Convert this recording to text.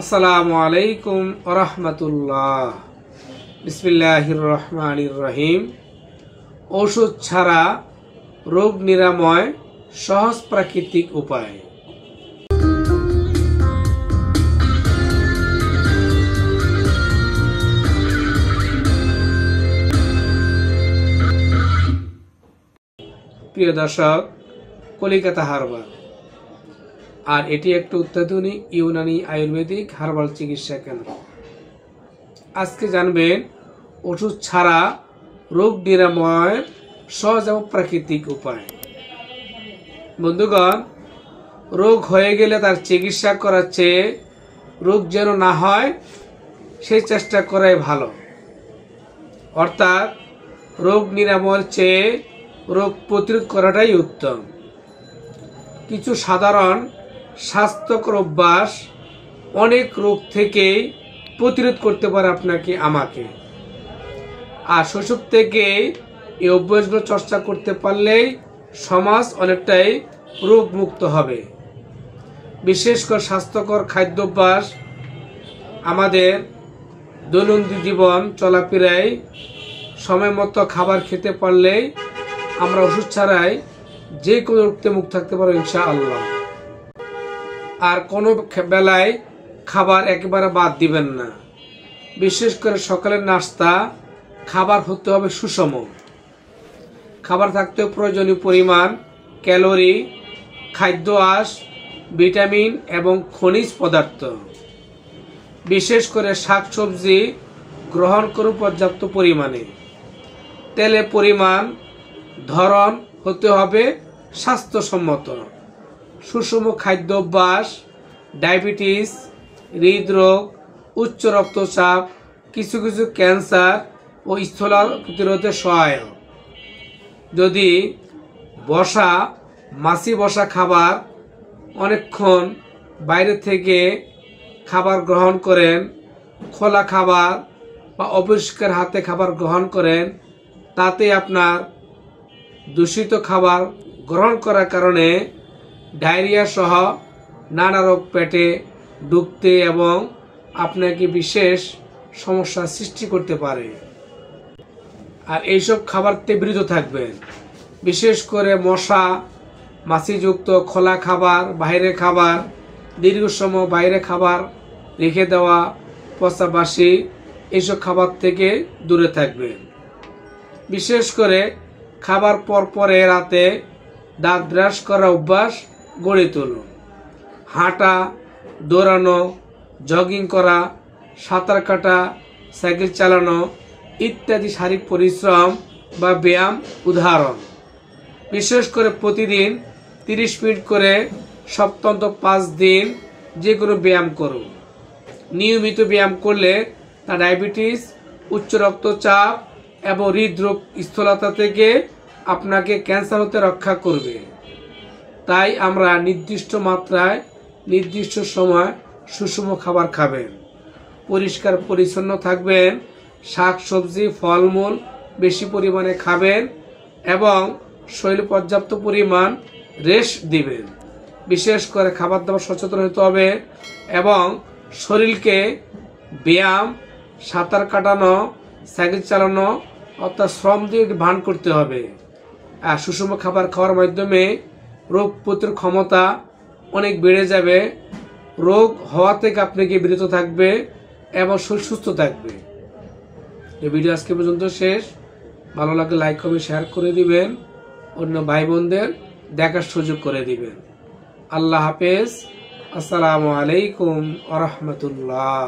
আসসালামু আলাইকুম ওয়া রাহমাতুল্লাহ। বিসমিল্লাহির রহমানির রহিম। ওষুধ ছাড়া রোগ নিরাময় সহজ প্রাকৃতিক উপায়। প্রিয় দর্শক, কলিকাতা হারবাল, আর এটি একটি অত্যাধুনিক ইউনানি আয়ুর্বেদিক হার্বাল চিকিৎসা কেন্দ্র। আজকে জানবেন ওষুধ ছাড়া রোগ নিরাময় সহজ এবং প্রাকৃতিক উপায়। বন্ধুগণ, রোগ হয়ে গেলে তার চিকিৎসা করার চেয়ে রোগ যেন না হয় সেই চেষ্টা করাই ভালো। অর্থাৎ রোগ নিরাময়ের চেয়ে রোগ প্রতিরোধ করাটাই উত্তম। কিছু সাধারণ স্বাস্থ্যকর অভ্যাস অনেক রোগ থেকে প্রতিরোধ করতে পারে আপনাকে, আমাকে। আর শৈশব থেকে এই অভ্যাসগুলো চর্চা করতে পারলেই সমাজ অনেকটাই রোগ মুক্ত হবে। বিশেষ করে স্বাস্থ্যকর খাদ্যাভ্যাস আমাদের দৈনন্দিন জীবন চলাফেরায় সময় মতো খাবার খেতে পারলেই আমরা ওষুধ ছাড়াই যে কোনো রোগ থেকে মুক্ত থাকতে পারবো ইনশাআল্লাহ। আর কোনো বেলায় খাবার একেবারে বাদ দিবেন না। বিশেষ করে সকালের নাস্তা খাবার হতে হবে সুষম। খাবার থাকতে প্রয়োজনীয় পরিমাণ ক্যালোরি, খাদ্য আঁশ, ভিটামিন এবং খনিজ পদার্থ। বিশেষ করে শাকসবজি গ্রহণ করুন পর্যাপ্ত পরিমাণে। তেলের পরিমাণ, ধরন হতে হবে স্বাস্থ্যসম্মত। সুষম খাদ্যাভ্যাস ডায়াবেটিস, হৃদরোগ, উচ্চ রক্তচাপ, কিছু কিছু ক্যান্সার ও স্থূলতা প্রতিরোধে সহায়ক। যদি মাছি বসা খাবার অনেকক্ষণ বাইরে থেকে খাবার গ্রহণ করেন, খোলা খাবার বা অপরিষ্কার হাতে খাবার গ্রহণ করেন, তাতে আপনার দূষিত খাবার গ্রহণ করার কারণে ডায়রিয়া সহ নানা রোগ পেটে ঢুকতে এবং আপনাকে বিশেষ সমস্যার সৃষ্টি করতে পারে। আর এইসব খাবার থেকে বিরত থাকবেন। বিশেষ করে মাছিযুক্ত খোলা খাবার, বাইরে খাবার, দীর্ঘ সময় বাইরে খাবার রেখে দেওয়া, পচা বাসি, এইসব খাবার থেকে দূরে থাকবেন। বিশেষ করে খাবার পরে রাতে দাঁত ব্রাশ করা অভ্যাস গড়ে তুলুন। হাঁটা, দৌড়ানো, জগিং করা, সাঁতার কাটা, সাইকেল চালানো ইত্যাদি শারীরিক পরিশ্রম বা ব্যায়াম উদাহরণ। বিশেষ করে প্রতিদিন 30 মিনিট করে সপ্তাহে 5 দিন যে কোনো ব্যায়াম করুন। নিয়মিত ব্যায়াম করলে তা ডায়াবেটিস, উচ্চ রক্তচাপ এবং হৃদরোগ, স্থূলতা থেকে আপনাকে ক্যান্সার হতে রক্ষা করবে। তাই আমরা নির্দিষ্ট মাত্রায় নির্দিষ্ট সময় সুষম খাবার খাবেন, পরিষ্কার পরিচ্ছন্ন থাকবেন, শাক সবজি ফলমূল বেশি পরিমাণে খাবেন এবং শরীরে পর্যাপ্ত পরিমাণ রেস্ট দিবেন। বিশেষ করে খাবার দাবার সচেতন হতে হবে এবং শরীরকে ব্যায়াম, সাঁতার কাটানো, সাইকেল চালানো অর্থাৎ শ্রম দিয়ে ভান করতে হবে। আর সুষম খাবার খাওয়ার মাধ্যমে রোগ প্রতিরোধ ক্ষমতা অনেক বেড়ে যাবে। রোগ হওয়া থেকে আপনাকে বিরত থাকবে এবং শরীর সুস্থ থাকবে। এই ভিডিও আজকে পর্যন্ত শেষ। ভালো লাগলে লাইক, কমেন্ট, শেয়ার করে দিবেন। অন্য ভাই বোনদের দেখার সুযোগ করে দিবেন। আল্লাহ হাফেজ। আসসালামু আলাইকুম ওয়া রাহমাতুল্লাহ।